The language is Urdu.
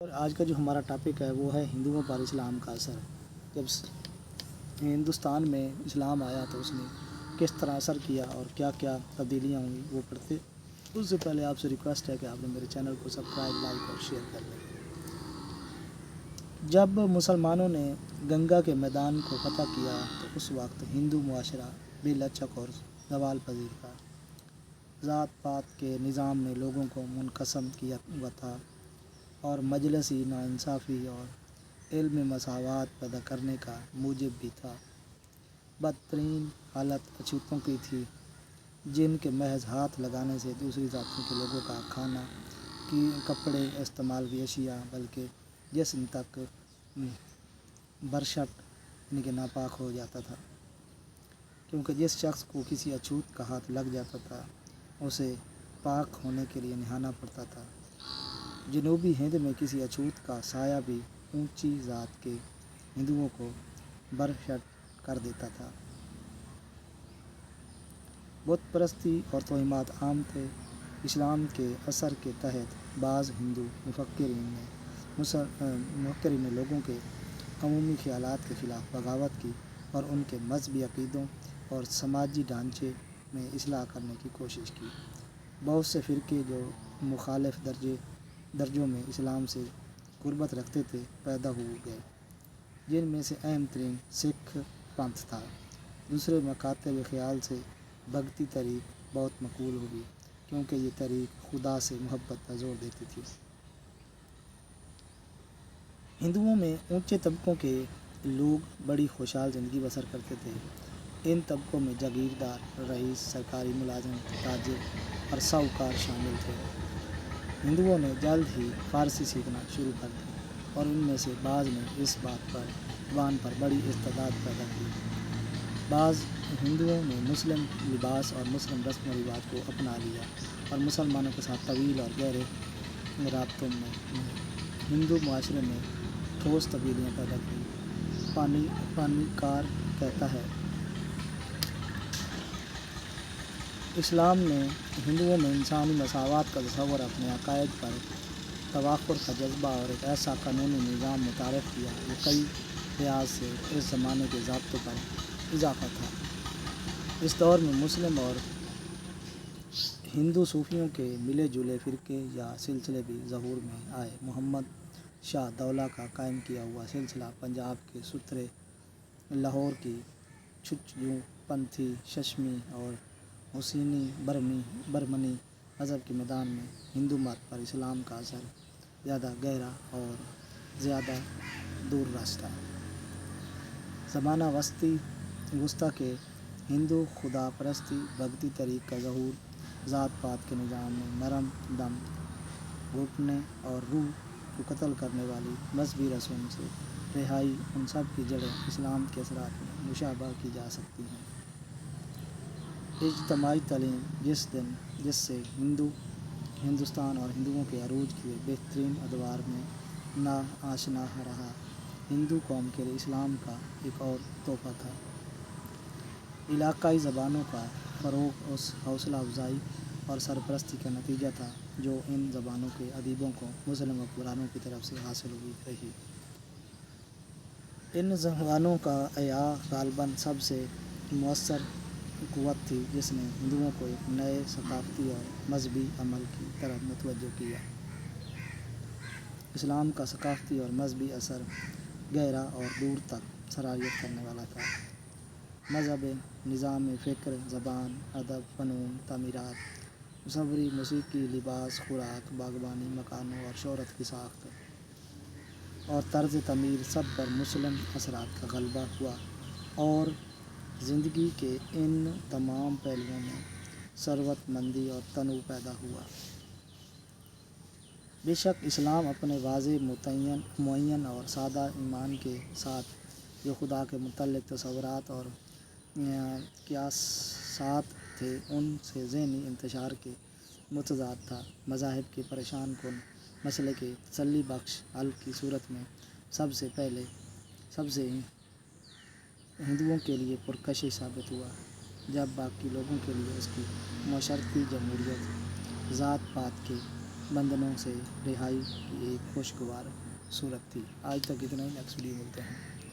اور آج کا جو ہمارا ٹاپک ہے وہ ہے ہندوؤں پر اسلام کا اثر۔ جب ہندوستان میں اسلام آیا تو اس نے کس طرح اثر کیا اور کیا کیا تبدیلیاں ہوئیں وہ پڑھتے۔ اس سے پہلے آپ سے ریکویسٹ ہے کہ آپ نے میرے چینل کو سبسکرائب، لائک اور شیئر کر دیں۔ جب مسلمانوں نے گنگا کے میدان کو فتح کیا تو اس وقت ہندو معاشرہ بے لچک اور زوال پذیر تھا۔ ذات پات کے نظام نے لوگوں کو منقسم کیا ہوا تھا اور مجلسی ناانصافی اور علم مساوات پیدا کرنے کا موجب بھی تھا۔ بدترین حالت اچھوتوں کی تھی، جن کے محض ہاتھ لگانے سے دوسری ذاتوں کے لوگوں کا کھانا، کپڑے، استعمال کی اشیاء بلکہ جسم تک برشٹ کہ ناپاک ہو جاتا تھا، کیونکہ جس شخص کو کسی اچھوت کا ہاتھ لگ جاتا تھا اسے پاک ہونے کے لیے نہانا پڑتا تھا۔ جنوبی ہند میں کسی اچھوت کا سایہ بھی اونچی ذات کے ہندوؤں کو برشٹ کر دیتا تھا۔ بت پرستی اور توہمات عام تھے۔ اسلام کے اثر کے تحت بعض ہندو مفکرین نے لوگوں کے عمومی خیالات کے خلاف بغاوت کی اور ان کے مذہبی عقیدوں اور سماجی ڈھانچے میں اصلاح کرنے کی کوشش کی۔ بہت سے فرقے جو مخالف درجوں میں اسلام سے قربت رکھتے تھے پیدا ہو گئے، جن میں سے اہم ترین سکھ پنتھ تھا۔ دوسرے مکاتب خیال سے بھگتی طریق بہت مقبول ہوئی، کیونکہ یہ طریق خدا سے محبت پر زور دیتی تھی۔ ہندوؤں میں اونچے طبقوں کے لوگ بڑی خوشحال زندگی بسر کرتے تھے۔ ان طبقوں میں جاگیردار، رئیس، سرکاری ملازم، تاجر اور ساہوکار شامل تھے۔ ہندوؤں نے جلد ہی فارسی سیکھنا شروع کر دی اور ان میں سے بعض نے اس زبان پر بڑی استعداد پیدا کی۔ بعض ہندوؤں نے مسلم لباس اور مسلم رسم و رواج کو اپنا لیا اور مسلمانوں کے ساتھ طویل اور گہرے رابطوں میں ہندو معاشرے میں ٹھوس تبدیلیاں پیدا کی۔ پانیکار کہتا ہے، اسلام نے ہندوؤں میں انسانی مساوات کا تصور، اپنے عقائد پر تفاخر کا جذبہ اور ایک ایسا قانونی نظام متعارف کیا جو کئی لحاظ سے اس زمانے کے ضابطوں پر اضافہ تھا۔ اس دور میں مسلم اور ہندو صوفیوں کے ملے جلے فرقے یا سلسلے بھی ظہور میں آئے۔ محمد شاہ دولہ کا قائم کیا ہوا سلسلہ پنجاب کے سترے، لاہور کی چچو پنتھی، ششمی اور حسینی برہمنی مذہب کے میدان میں ہندو مت پر اسلام کا اثر زیادہ گہرا اور زیادہ دور رس تھا۔ زمانہ وسطیٰ کے ہندو خدا پرستی، بھگتی طریق کا ظہور، ذات پات کے نظام میں نرم دم گھٹنے اور روح کو قتل کرنے والی مذہبی رسوم سے رہائی، ان سب کی جڑیں اسلام کے اثرات میں مشابہ کی جا سکتی ہیں۔ اجتماعی تعلیم جس سے ہندوستان اور ہندوؤں کے عروج کے بہترین ادوار میں ناآشنا رہا، ہندو قوم کے لیے اسلام کا ایک اور تحفہ تھا۔ علاقائی زبانوں کا فروغ اس حوصلہ افزائی اور سرپرستی کا نتیجہ تھا جو ان زبانوں کے ادیبوں کو مسلم حکمرانوں کی طرف سے حاصل ہوئی رہی۔ ان زبانوں کا احیاء غالباً سب سے مؤثر قوت تھی جس نے ہندوؤں کو ایک نئے ثقافتی اور مذہبی عمل کی طرف متوجہ کیا۔ اسلام کا ثقافتی اور مذہبی اثر گہرا اور دور تک سرایت کرنے والا تھا۔ مذہب، نظام فکر، زبان، ادب، فنون، تعمیرات، مصوری، موسیقی، لباس، خوراک، باغبانی، مکانوں اور شہرت کی ساخت اور طرز تعمیر، سب پر مسلم اثرات کا غلبہ ہوا اور زندگی کے ان تمام پہلوؤں میں ثروت مندی اور تنوع پیدا ہوا۔ بے شک اسلام اپنے واضح، معین اور سادہ ایمان کے ساتھ، جو خدا کے متعلق تصورات اور قیاسات تھے ان سے ذہنی انتشار کے متضاد تھا، مذاہب کے پریشان کن مسئلے کے تسلی بخش حل کی صورت میں سب سے ہندوؤں کے لیے پرکشش ثابت ہوا، جب باقی لوگوں کے لیے اس کی معاشرتی جمہوریت، ذات پات کے بندھنوں سے رہائی کی ایک خوشگوار صورت تھی۔ آج تک اتنا ہی، نیکسٹ ویڈیو ملتے ہیں۔